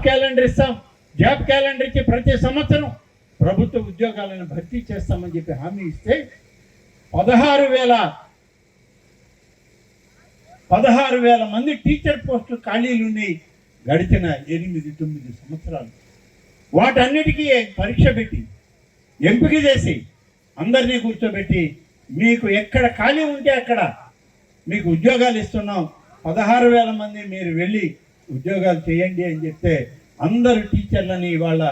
Calendar ఇస్తాం, job calendar ఇచ్చి ప్రతి సంవత్సరం ప్రభుత్వ ఉద్యోగాలను భర్తీ చేస్తామని చెప్పి హామీ ఇస్తే 16,000 మంది టీచర్ పోస్టులు ఖాళీలు ఉన్నాయి గడిచిన 8-9 సంవత్సరాలు. వాటన్నిటికీ పరీక్ష పెట్టి ఎంపిక చేసి అందరినీ కూర్చోబెట్టి మీకు ఎక్కడ ఖాళీ ఉంటే అక్కడ మీకు ఉద్యోగాలు ఇస్తున్నాం, 16,000 మంది మీరు వెళ్ళి ఉద్యోగాలు చేయండి అని చెప్తే అందరు టీచర్లని ఇవాళ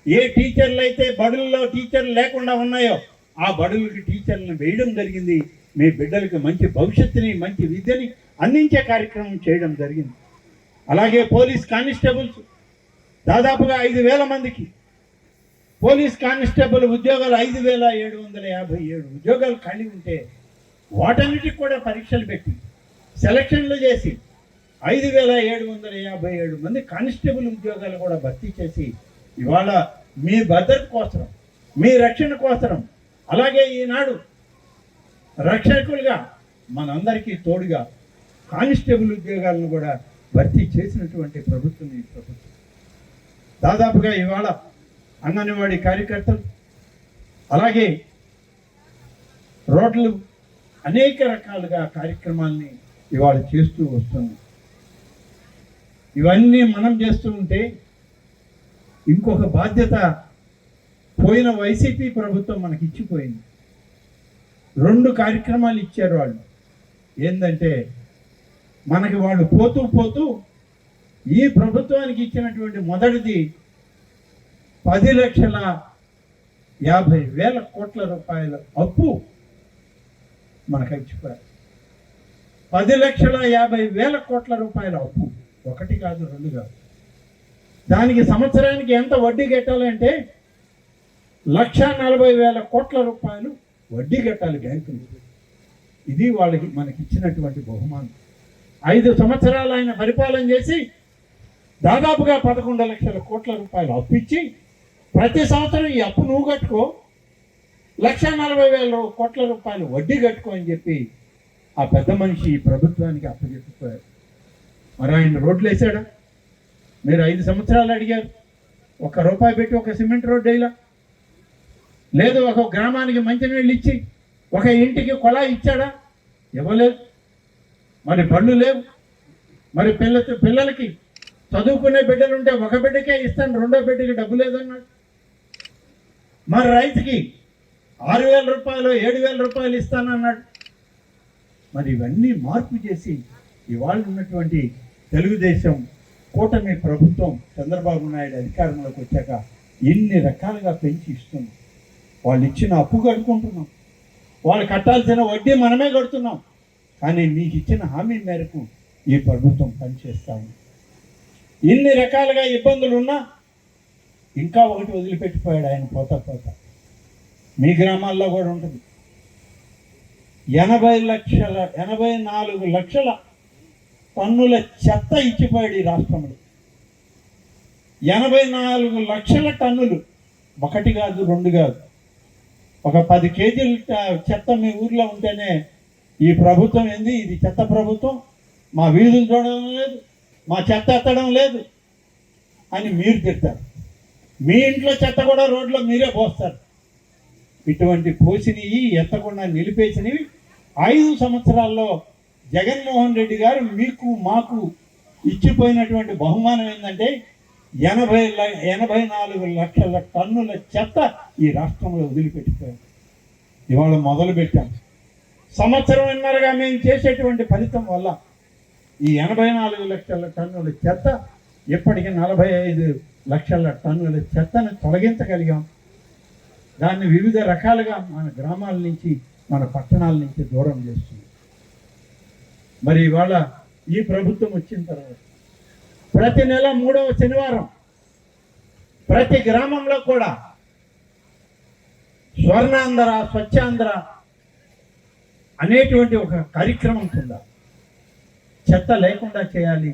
ఏ టీచర్లు అయితే బడుల్లో టీచర్లు లేకుండా ఉన్నాయో ఆ బడులకి టీచర్లను వేయడం జరిగింది. మీ బిడ్డలకి మంచి భవిష్యత్తుని మంచి విద్యని అందించే కార్యక్రమం చేయడం జరిగింది. అలాగే పోలీస్ కానిస్టేబుల్స్ దాదాపుగా 5,000 మందికి పోలీస్ కానిస్టేబుల్ ఉద్యోగాలు 5,757 ఉద్యోగాలు ఖాళీ ఉంటే వాటన్నిటికి కూడా పరీక్షలు పెట్టి సెలక్షన్లు చేసి 5,757 మంది కానిస్టేబుల్ ఉద్యోగాలు కూడా భర్తీ చేసి ఇవాళ మీ భద్రత కోసం మీ రక్షణ కోసం అలాగే ఈనాడు రక్షకులుగా మనందరికీ తోడుగా కానిస్టేబుల్ ఉద్యోగాలను కూడా భర్తీ చేసినటువంటి ప్రభుత్వం ఈ ప్రభుత్వం. దాదాపుగా ఇవాళ అంగన్వాడీ కార్యకర్తలు అలాగే రోడ్లు అనేక రకాలుగా కార్యక్రమాల్ని ఇవాళ చేస్తూ వస్తున్నాం. ఇవన్నీ మనం చేస్తూ ఉంటే ఇంకొక బాధ్యత పోయిన వైసీపీ ప్రభుత్వం మనకి ఇచ్చిపోయింది. 2 కార్యక్రమాలు ఇచ్చారు వాళ్ళు. ఏంటంటే మనకి వాళ్ళు పోతూ పోతూ ఈ ప్రభుత్వానికి ఇచ్చినటువంటి మొదటిది 10,50,000 కోట్ల రూపాయల అప్పు మనకు ఇచ్చిపోయారు. 10,50,000 కోట్ల రూపాయల అప్పు, 1 కాదు 2 కాదు. దానికి సంవత్సరానికి ఎంత వడ్డీ కట్టాలంటే 1,40,000 కోట్ల రూపాయలు వడ్డీ కట్టాలి బ్యాంకులు. ఇది వాళ్ళకి మనకి ఇచ్చినటువంటి బహుమానం. 5 సంవత్సరాలు ఆయన పరిపాలన చేసి దాదాపుగా 11 లక్షల కోట్ల రూపాయలు అప్పు ఇచ్చి ప్రతి సంవత్సరం ఈ అప్పు నువ్వు కట్టుకో, 1,40,000 కోట్ల రూపాయలు వడ్డీ కట్టుకో అని చెప్పి ఆ పెద్ద మనిషి ఈ ప్రభుత్వానికి అప్పచెప్పిపోయారు. మరి ఆయన రోడ్లు వేసాడా? మీరు 5 సంవత్సరాలు అడిగారు, ₹1 పెట్టి ఒక సిమెంట్ రోడ్డు వేయలా, లేదు ఒక గ్రామానికి మంచినీళ్ళు ఇచ్చి ఒక ఇంటికి కొళాయి ఇచ్చాడా? ఇవ్వలేదు. మరి బళ్ళు లేవు. మరి పిల్లలకి చదువుకునే బిడ్డలు ఉంటే ఒక బిడ్డకే ఇస్తాను, 2వ బిడ్డకి డబ్బు లేదన్నాడు. మరి రైతుకి 6,000 రూపాయలు 7,000 రూపాయలు ఇస్తానన్నాడు. మరి ఇవన్నీ మార్పు చేసి ఇవాళ ఉన్నటువంటి తెలుగుదేశం కూటమి ప్రభుత్వం చంద్రబాబు నాయుడు అధికారంలోకి వచ్చాక ఎన్ని రకాలుగా పెంచి ఇస్తున్నాం. వాళ్ళు ఇచ్చిన అప్పు కట్టుకుంటున్నాం, వాళ్ళు కట్టాల్సిన వడ్డీ మనమే కడుతున్నాం. కానీ మీకు ఇచ్చిన హామీ మేరకు ఈ ప్రభుత్వం పనిచేస్తాము. ఇన్ని రకాలుగా ఇబ్బందులు ఉన్నా ఇంకా ఒకటి వదిలిపెట్టిపోయాడు ఆయన పోతా. మీ గ్రామాల్లో కూడా ఉంటుంది. 84 లక్షల టన్నుల చెత్త ఇచ్చిపోయాడు ఈ రాష్ట్రంలో. 84 లక్షల టన్నులు, 1 కాదు 2 కాదు. ఒక 10 కేజీల చెత్త మీ ఊర్లో ఉంటేనే ఈ ప్రభుత్వం ఏంది, ఇది చెత్త ప్రభుత్వం, మా వీధులు చూడడం లేదు, మా చెత్త ఎత్తడం లేదు అని మీరు తిడతారు. మీ ఇంట్లో చెత్త కూడా రోడ్లో మీరే పోస్తారు. ఇటువంటి పోసినవి ఎత్తకుండా నిలిపేసినవి 5 సంవత్సరాల్లో జగన్మోహన్ రెడ్డి గారు మీకు మాకు ఇచ్చిపోయినటువంటి బహుమానం ఏంటంటే 84 లక్షల టన్నుల చెత్త ఈ రాష్ట్రంలో వదిలిపెట్టిపోయారు. ఇవాళ మొదలు పెట్టాం. సంవత్సరంన్నరగా మేము చేసేటువంటి ఫలితం వల్ల ఈ 84 లక్షల టన్నుల చెత్త ఇప్పటికీ 45 లక్షల టన్నుల చెత్తను తొలగించగలిగాం. దాన్ని వివిధ రకాలుగా మన గ్రామాల నుంచి మన పట్టణాల నుంచి దూరం చేస్తుంది. మరి ఇవాళ ఈ ప్రభుత్వం వచ్చిన తర్వాత ప్రతి నెల 3వ శనివారం ప్రతి గ్రామంలో కూడా స్వర్ణాంధ్ర స్వచ్ఛాంధ్ర అనేటువంటి ఒక కార్యక్రమం కింద చెత్త లేకుండా చేయాలి,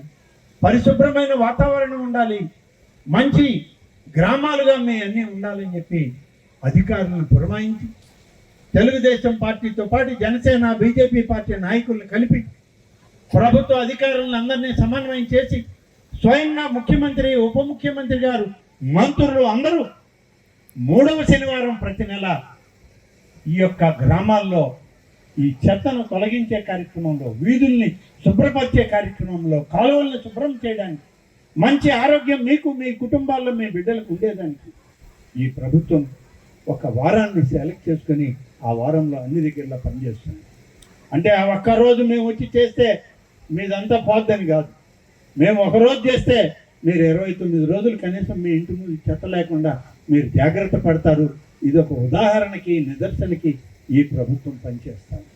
పరిశుభ్రమైన వాతావరణం ఉండాలి, మంచి గ్రామాలుగా మీ అన్నీ ఉండాలని చెప్పి అధికారులను పురమాయించి తెలుగుదేశం పార్టీతో పాటు జనసేన బీజేపీ పార్టీ నాయకులను కలిపి ప్రభుత్వ అధికారులను అందరినీ సమన్వయం చేసి స్వయంగా ముఖ్యమంత్రి, ఉప ముఖ్యమంత్రి గారు, మంత్రులు అందరూ 3వ శనివారం ప్రతి నెల ఈ యొక్క గ్రామాల్లో ఈ చెత్తను తొలగించే కార్యక్రమంలో, వీధుల్ని శుభ్రపరిచే కార్యక్రమంలో, కాలువలను శుభ్రం చేయడానికి, మంచి ఆరోగ్యం మీకు, మీ కుటుంబాల్లో, మీ బిడ్డలకు ఉండేదానికి ఈ ప్రభుత్వం ఒక వారాన్ని సెలెక్ట్ చేసుకొని ఆ వారంలో అన్ని దగ్గరలో పనిచేస్తుంది. అంటే ఆ ఒక్కరోజు మేము వచ్చి చేస్తే మీదంతా పోద్దని కాదు. మేము ఒకరోజు చేస్తే మీరు 29 రోజులు కనీసం మీ ఇంటి ముందు చెత్త లేకుండా మీరు జాగ్రత్త పడతారు. ఇది ఒక ఉదాహరణకి, నిదర్శనకి ఈ ప్రభుత్వం పనిచేస్తారు.